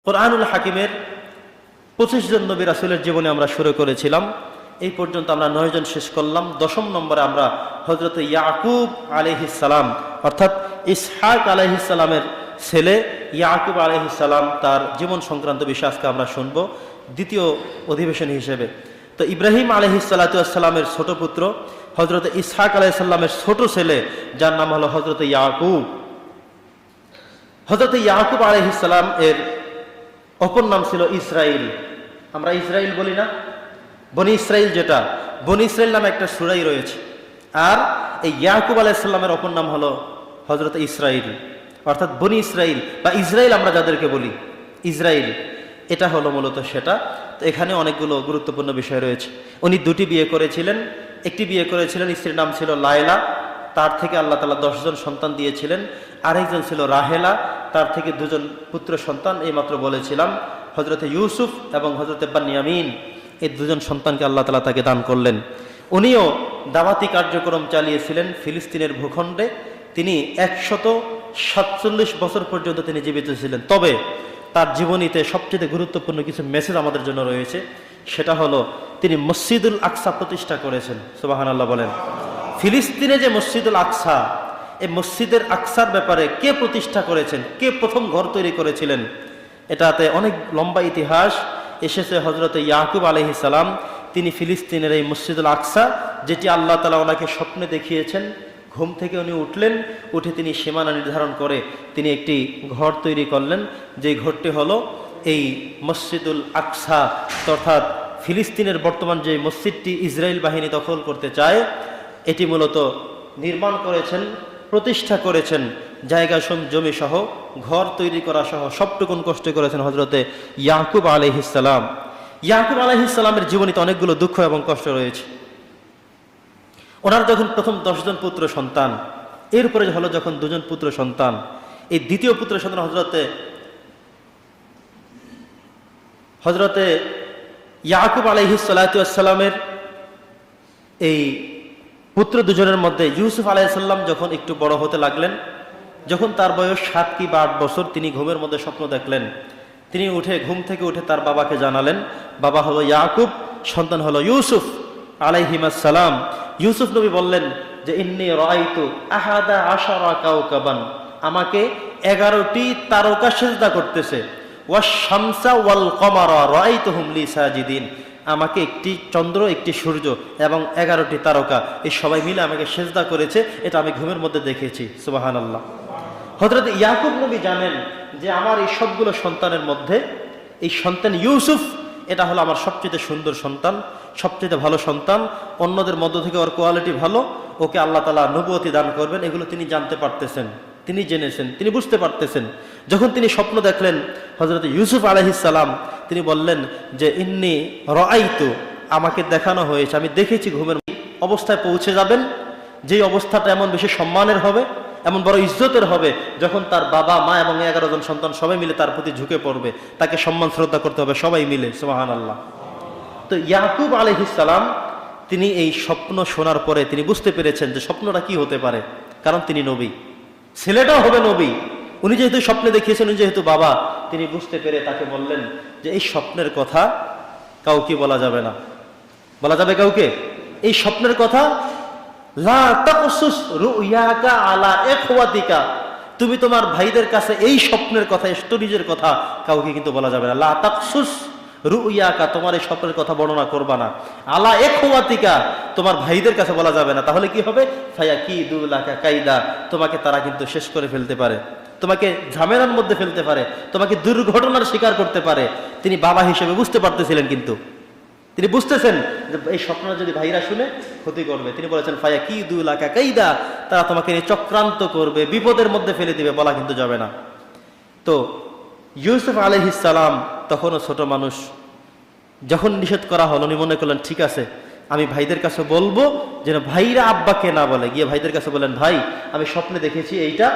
কোরআনুল হাকিমের 25 জন নবী রাসূলের জীবনে আমরা শুরু করেছিলাম। এই পর্যন্ত আমরা 9 জন শেষ করলাম। 10ম নম্বরে আমরা হযরত ইয়াকুব আলাইহিস সালাম অর্থাৎ ইসহাক আলাইহিস সালামের ছেলে ইয়াকুব আলাইহিস সালাম তার জীবন সংক্রান্ত বিষয় আজকে আমরা শুনবো দ্বিতীয় অধিবেশন হিসেবে। তো ইব্রাহিম আলাইহিস সালাতু ওয়াস সালামের ছোট পুত্র হযরত ইসহাক আলাইহিস সালামের ছোট ছেলে যার নাম হলো হযরত ইয়াকুব। হযরত ইয়াকুব আলাইহিস সালাম এর অপর নাম ছিল ইসরাইল। আমরা ইসরাইল বলি না, বনি ইসরাইল, যেটা বনি ইসরাইল নামে একটা সূরাই রয়েছে। আর এই ইয়াকুব আলাইহিস সালামের অপর নাম হলো হযরত ইসরাইল, অর্থাৎ বনি ইসরাইল বা ইসরাইল আমরা যাদেরকে বলি ইসরাইল, এটা হলো মূলত সেটা। তো এখানে অনেকগুলো গুরুত্বপূর্ণ বিষয় রয়েছে। উনি দুটি বিয়ে করেছিলেন। একটি বিয়ে করেছিলেন, স্ত্রীর নাম ছিল লায়লা, তার থেকে আল্লাহ তাআলা 10 জন সন্তান দিয়েছিলেন। আরেকজন ছিল রাহেলা, তার থেকে 2 জন পুত্র সন্তান এইমাত্র বলেছিলাম, হযরতে ইউসুফ এবং হযরতে বানয়ামিন। এই 2 জন সন্তানকে আল্লাহ তাআলা তাকে দান করলেন। উনিও দাওয়াতি কার্যক্রম চালিয়েছিলেন ফিলিস্তিনের ভূখণ্ডে। তিনি 147 বছর পর্যন্ত তিনি জীবিত ছিলেন। তবে তার জীবনীতে সবচেয়ে গুরুত্বপূর্ণ কিছু মেসেজ আমাদের জন্য রয়েছে। সেটা হলো তিনি মসজিদুল আকসা প্রতিষ্ঠা করেছেন। সুবহানাল্লাহ বলেন। ফিলিস্তিনে যে মসজিদুল আকসা, এই মসজিদের আকসার ব্যাপারে কে প্রতিষ্ঠা করেছেন, কে প্রথম ঘর তৈরি করেছিলেন, এটাতে অনেক লম্বা ইতিহাস এসেছে। হযরতে ইয়াকুব আলাইহিস সালাম তিনি ফিলিস্তিনের এই মসজিদুল আকসা, যেটি আল্লাহ তাআলা ওনাকে স্বপ্নে দেখিয়েছেন, ঘুম থেকে উনি উঠলেন, উঠে তিনি সীমানা নির্ধারণ করে তিনি একটি ঘর তৈরি করলেন। যে ঘরটি হলো এই মসজিদুল আকসা, অর্থাৎ ফিলিস্তিনের বর্তমান যে মসজিদটি ইসরায়েল বাহিনী দখল করতে চায়, এটি মূলত নির্মাণ করেছেন, প্রতিষ্ঠা করেছেন, জায়গা জমি সহ ঘর তৈরি করা সহ সবটুকুন কষ্ট করেছেন হযরতে ইয়াকুব আলাইহিস সালাম। ইয়াকুব আলাইহিস সালামের জীবনীতে অনেকগুলো দুঃখ এবং কষ্ট রয়েছে। ওনার যখন প্রথম 10 জন পুত্র সন্তান, এরপরে হলো যখন 2 জন পুত্র সন্তান, এই দ্বিতীয় পুত্র সন্তান হযরতে ইয়াকুব আলাইহিস সালাতু ওয়াস সালামের এই পুত্র 2 জনের মধ্যে ইউসুফ আলাইহিস সালাম যখন একটু বড় হতে লাগলেন, যখন তার বয়স 7 কি 8 বছর, তিনি ঘুমের মধ্যে স্বপ্ন দেখলেন। তিনি ঘুম থেকে উঠে তার বাবাকে জানালেন, বাবা হলো ইয়াকুব, সন্তান হলো ইউসুফ আলাইহিমাস সালাম। ইউসুফ নবী বললেন যে ইন্নী রাআইতু আহাদা আশারা কাওকাবান, আমাকে 11টি তারকা সিজদা করতেছে। ওয়াশ শামসা ওয়াল কমারা রাআইতুহুম লি সাজিদিন, আমাকে একটি চন্দ্র, একটি সূর্য এবং 11টি তারকা, এই সবাই মিলে আমাকে সিজদা করেছে, এটা আমি ঘুমের মধ্যে দেখেছি। সুবহানাল্লাহ। হযরত ইয়াকুব নবী জানেন যে আমার এই সবগুলো সন্তানের মধ্যে এই সন্তান ইউসুফ, এটা হলো আমার সবচেয়ে সুন্দর সন্তান, সবচেয়ে ভালো সন্তান, অন্যদের মধ্য থেকে ওর কোয়ালিটি ভালো, ওকে আল্লাহ তাআলা নবুয়তি দান করবেন, এগুলো তিনি জানতে পারতেছেন, তিনি জেনেছেন, তিনি বুঝতে পারতেছেন। যখন তিনি স্বপ্ন দেখলেন হযরত ইউসুফ আলাইহিস সালাম, তিনি বললেন যে ইন্নী রাআইতু, আমাকে দেখানো হয়েছে, আমি দেখেছি ঘুমের অবস্থায় পৌঁছে যাবেন, যেই অবস্থাটা এমন বেশি সম্মানের হবে, এমন বড় ইজ্জতের হবে, যখন তার বাবা মা এবং 11 জন সন্তান সবাই মিলে তার প্রতি ঝুঁকে পড়বে, তাকে সম্মান শ্রদ্ধা করতে হবে সবাই মিলে। সুবহানাল্লাহ। তো ইয়াকুব আলাইহিস সালাম তিনি এই স্বপ্ন শোনার পরে তিনি বুঝতে পেরেছেন যে স্বপ্নটা কি হতে পারে, কারণ তিনি নবী, ছেলেটাও হবে নবী। উনি যেহেতু স্বপ্নে দেখিয়েছেন, উনি যেহেতু বাবা, তিনি বুঝতে পেরে তাকে বললেন যে এই স্বপ্নের কথা কাউকে বলা যাবে না। বলা যাবে কাউকে এই স্বপ্নের কথা? লা তাকসুস রুয়াকা আলা ইখওয়াতিকা, তুমি তোমার ভাইদের কাছে এই স্বপ্নের কথা, স্টোরিজের কথা কাউকে কিন্তু বলা যাবে না। লা তাকসুস রুয়াকা, তোমার এই স্বপ্নের কথা বর্ণনা করবা না। আলা ইখওয়াতিকা, তোমার ভাইদের কাছে বলা যাবে না। তাহলে কি হবে? ফায়াকিদু লাকা কাইদা, তোমাকে তারা কিন্তু শেষ করে ফেলতে পারে, তোমাকে ঝামেলার মধ্যে ফেলতে পারে, তোমাকে দুর্ঘটনার শিকার করতে পারে। তিনি বাবা হিসেবে বুঝতে পারতেছিলেন, কিন্তু তিনি বুঝতেছেন যে এই স্বপ্নটা যদি ভাইরা শুনে ক্ষতি করবে। তিনি বলেছেন ফায়াকিদু লাকা কাইদা, তারা তোমাকে নিয়ে চক্রান্ত করবে, বিপদের মধ্যে ফেলে দিবে, বলা কিন্তু যাবে না। তো ইউসুফ আলাইহিস সালাম তখনও ছোট মানুষ, যখন নিষেধ করা হলো উনি মনে করলেন ঠিক আছে, আমি ভাইদের কাছে বলবো, যেন ভাইরা আব্বাকে না বলে। গিয়ে ভাইদের কাছে বলেন, ভাই আমি স্বপ্নে দেখেছি এইটা,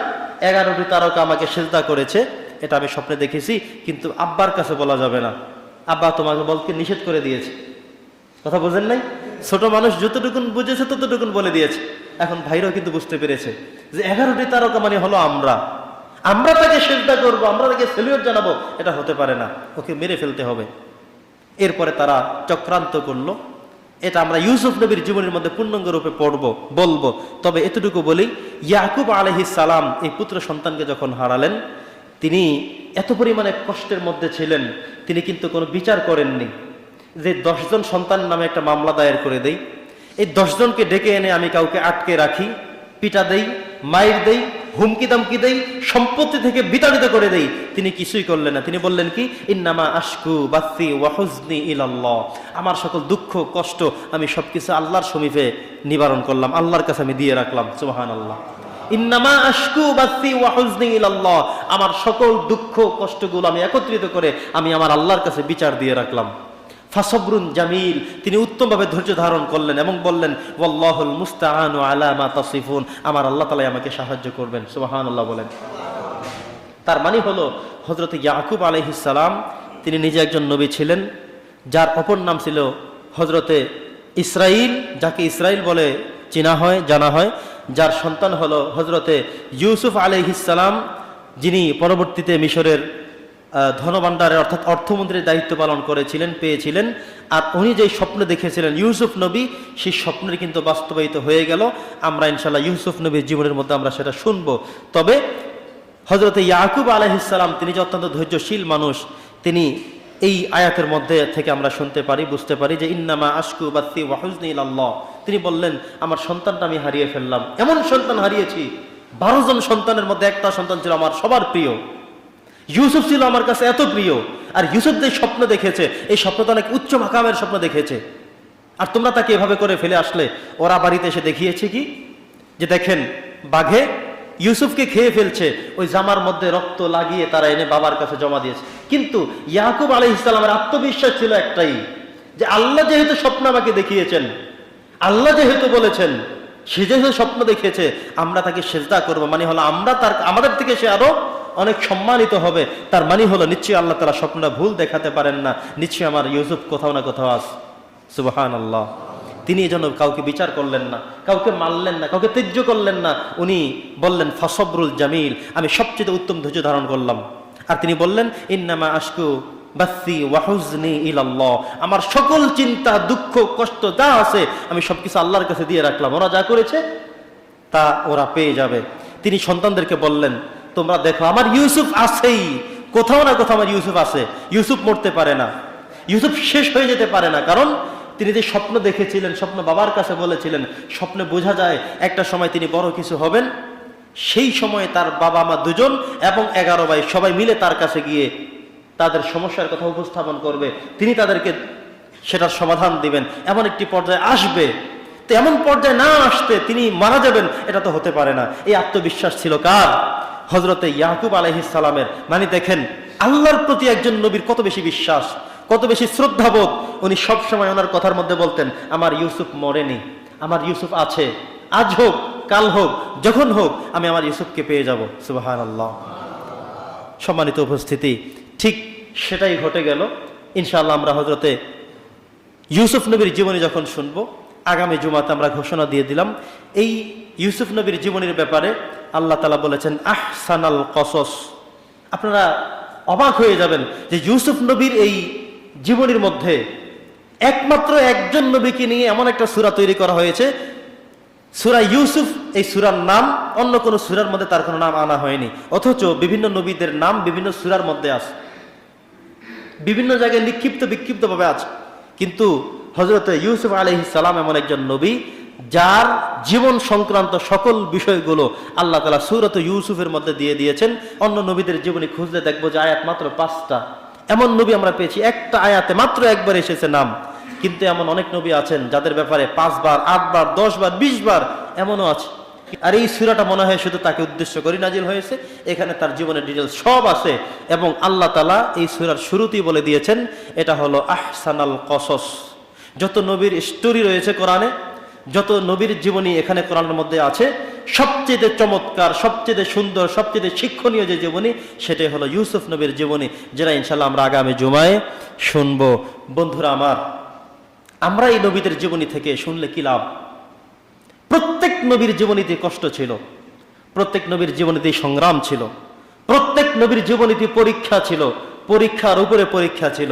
11টি তারকা আমাকে সিজদা করেছে, এটা আমি স্বপ্নে দেখেছি, কিন্তু আব্বার কাছে বলা যাবে না, আব্বা তোমাকে বলতে নিষেধ করে দিয়েছে। কথা বোঝেন নাই? ছোট মানুষ যতটুকুন বুঝেছে ততটুকুন বলে দিয়েছে। এখন ভাইরাও কিন্তু বুঝতে পেরেছে যে 11টি তারকা মানে হলো আমরা, আমরা তাকে সিজদা করব, আমরা তাকে সেলিউট জানাবো, এটা হতে পারে না, ওকে মেরে ফেলতে হবে। এরপরে তারা চক্রান্ত করলো। এটা আমরা ইউসুফ নবীর জীবনের মধ্যে পূর্ণাঙ্গ রূপে বলবো। তবে এতটুকু বলি, ইয়াকুব আলাইহিস সালাম এই পুত্র সন্তানকে যখন হারালেন, তিনি এত পরিমাণে কষ্টের মধ্যে ছিলেন, তিনি কিন্তু কোনো বিচার করেননি যে 10 জন সন্তান নামে একটা মামলা দায়ের করে দেই, এই 10 জনকে ডেকে এনে আমি কাউকে আটকে রাখি, পিটা দেই, মাইর দেই, হুমকি দামকি দেই, সম্পত্তি থেকে বিতাড়িত করে দেই। তিনি কিছুই করলেন না। তিনি বললেন কি, ইন্নামা আশকু বাসি ওয়া হুজনি ইলাল্লাহ, আমার সকল দুঃখ কষ্ট আমি সবকিছু আল্লাহর সমীপে নিবারণ করলাম, আল্লাহর কাছে আমি দিয়ে রাখলাম। সুবহানাল্লাহ। ইন্নামা আশকু বাসি ওয়া হুজনি ইলাল্লাহ, আমার সকল দুঃখ কষ্টগুলো আমি একত্রিত করে আমি আমার আল্লাহর কাছে বিচার দিয়ে রাখলাম। ফাসবরুন জামিল, তিনি উত্তমভাবে ধৈর্য ধারণ করলেন এবং বললেন, ওয়াল্লাহুল মুস্তাআনু আলা মা তাসিফুন, আমার আল্লাহ তাআলা আমাকে সাহায্য করবেন। সুবহানাল্লাহ বলেন। তার মানে হলো হযরত ইয়াকুব আলাইহিস সালাম তিনি নিজে একজন নবী ছিলেন, যার অপর নাম ছিল হযরতে ইসরাইল, যাকে ইসরাইল বলে চেনা হয়, জানা হয়, যার সন্তান হলো হযরতে ইউসুফ আলাইহিস সালাম, যিনি পরবর্তীতে মিশরের ধনভাণ্ডারের অর্থাৎ অর্থমন্ত্রীর দায়িত্ব পালন করেছিলেন, পেয়েছিলেন। আর উনি যে স্বপ্ন দেখেছিলেন ইউসুফ নবী, সেই স্বপ্নের কিন্তু বাস্তবায়িত হয়ে গেল। আমরা ইনশাআল্লাহ ইউসুফ নবীর জীবনের মধ্যে আমরা সেটা শুনবো। তবে হযরতে ইয়াকুব আলাইহিস সালাম তিনি যে অত্যন্ত ধৈর্যশীল মানুষ, তিনি এই আয়াতের মধ্যে থেকে আমরা শুনতে পারি, বুঝতে পারি যে ইন্নামা আশকু বাসি ওয়া হুজনি ইলাল্লাহ, তিনি বললেন আমার সন্তানটা আমি হারিয়ে ফেললাম। এমন সন্তান হারিয়েছি, 12 জন সন্তানের মধ্যে একটা সন্তান ছিল আমার সবার প্রিয়, ইউসুফ ছিল আমার কাছে এত প্রিয়। আর ইউসুফ যে স্বপ্ন দেখেছে, এই স্বপ্নটা অনেক উচ্চ মাকামের স্বপ্ন দেখেছে। আর তোমরা তাকে এভাবে করে ফেলে আসলে। ওরা বাড়িতে এসে দেখিয়েছে কি, যে দেখেন বাঘে ইউসুফকে খেয়ে ফেলছে, ওই জামার মধ্যে রক্ত লাগিয়ে তারা এনে বাবার কাছে জমা দিয়েছে। কিন্তু ইয়াকুব আলাইহিস সালামের আত্মবিশ্বাস ছিল একটাই, যে আল্লাহ যেহেতু স্বপ্ন আমাকে দেখিয়েছেন, আল্লাহ যেহেতু বলেছেন, সে যেহেতু স্বপ্ন দেখেছে, আমরা তাকে সিজদা করবো, মানে হলো আমরা আমাদের থেকে সে আরো অনেক সম্মানিত হবে। তার মানে হলো নিশ্চয়ই আল্লাহ তাআলা স্বপ্নটা ভুল দেখাতে পারেন না, নিশ্চয়ই আমার ইউসুফ কোথাও না কোথাও আছে। সুবহানাল্লাহ। তিনি এই জন্য কাউকে বিচার করলেন না, কাউকে মারলেন না, কাউকে ত্যায্য করলেন না। উনি বললেন ফাসবরুল জামিল, আমি সবচেয়ে উত্তম ধৈর্য ধারণ করলাম। আর তিনি বললেন ইন্নামা আশকু বাসি ওয়া হুজনি ইলাল্লাহ, আমার সকল চিন্তা দুঃখ কষ্ট যা আছে আমি সবকিছু আল্লাহর কাছে দিয়ে রাখলাম, ওরা যা করেছে তা ওরা পেয়ে যাবে। তিনি সন্তানদেরকে বললেন, তোমরা দেখো আমার ইউসুফ আছেই, কোথাও না কোথাও আমার ইউসুফ আছে, ইউসুফ মরতে পারে না, ইউসুফ শেষ হয়ে যেতে পারে না। কারণ তিনি যে স্বপ্ন দেখেছিলেন, স্বপ্ন বাবার কাছে বলেছিলেন, স্বপ্নে বোঝা যায় একটা সময় তিনি বড় কিছু হবেন। সেই সময়ে তার বাবা মা দুজন এবং 11 ভাই সবাই মিলে তার কাছে গিয়ে তাদের সমস্যার কথা উপস্থাপন করবে, তিনি তাদেরকে সেটার সমাধান দিবেন। এমন একটি পর্যায়ে আসবে, তো এমন পর্যায়ে না আসতে তিনি মারা যাবেন, এটা তো হতে পারে না। এই আত্মবিশ্বাস ছিল কার? হযরতে ইয়াকুব আলাইহিস সালামের। মানে দেখেন আল্লাহর প্রতি একজন নবীর কত বেশি বিশ্বাস, কত বেশি শ্রদ্ধাবোধ। উনি সবসময় ওনার কথার মধ্যে বলতেন, আমার ইউসুফ মরেনি, আমার ইউসুফ আছে, আজ হোক কাল হোক যখন হোক আমি আমার ইউসুফকে পেয়ে যাব। সুবহানাল্লাহ। সম্মানিত উপস্থিতি, ঠিক সেটাই ঘটে গেল। ইনশাআল্লাহ আমরা হযরতে ইউসুফ নবীর জীবনী যখন শুনবো, আগামী জুমাতে আমরা ঘোষণা দিয়ে দিলাম এই ইউসুফ নবীর জীবনীর ব্যাপারে আল্লাহ তাআলা বলেছেন আহসানাল কসস। আপনারা অবাক হয়ে যাবেন যে ইউসুফ নবীর এই জীবনীর মধ্যে একমাত্র একজন নবীকে নিয়ে এমন একটা সূরা তৈরি করা হয়েছে, সূরা ইউসুফ। এই সূরার নাম অন্য কোনো সূরার মধ্যে তার কোনো নাম আনা হয়নি, অথচ বিভিন্ন নবীদের নাম বিভিন্ন সূরার মধ্যে আছে, বিভিন্ন জায়গায় নিক্ষিপ্ত বিক্ষিপ্তভাবে আছে। কিন্তু হযরত ইউসুফ আলাইহিস সালাম এমন একজন নবী যার জীবন সংক্রান্ত সকল বিষয়গুলো আল্লাহ তাআলা সূরাত ইউসুফের মধ্যে দিয়ে দিয়েছেন। অন্য নবীদের জীবনী খুঁজলে দেখবো যে আয়াত মাত্র 5টা। এমন নবী আমরা পেয়েছি একটা আয়াতে মাত্র একবার এসেছে নাম। কিন্তু এমন অনেক নবী আছেন যাদের ব্যাপারে 5 বার, 8 বার, 10 বার, 20 বার এমনও আছে। আর এই সূরাটা মনে হয় শুধু তাকে উদ্দেশ্য করে নাজিল হয়েছে, এখানে তার জীবনের ডিটেইলস সব আছে। এবং আল্লাহ তাআলা এই সূরার শুরুতেই বলে দিয়েছেন এটা হলো আহসানাল কসস। যত নবীর স্টোরি রয়েছে কোরআনে, যত নবীর জীবনী এখানে কোরআনের মধ্যে আছে, সবচেয়ে চমৎকার, সবচেয়ে সুন্দর, সবচেয়ে শিক্ষণীয় যে জীবনী সেটাই হলো ইউসুফ নবীর জীবনী, যেটা ইনশাআল্লাহ আমরা আগামী জুমায় শুনবো। বন্ধুরা আমার, আমরা এই নবীদের জীবনী থেকে শুনলে কি লাভ? প্রত্যেক নবীর জীবনীতে কষ্ট ছিল, প্রত্যেক নবীর জীবনীতে সংগ্রাম ছিল, প্রত্যেক নবীর জীবনীতি পরীক্ষা ছিল, পরীক্ষার উপরে পরীক্ষা ছিল।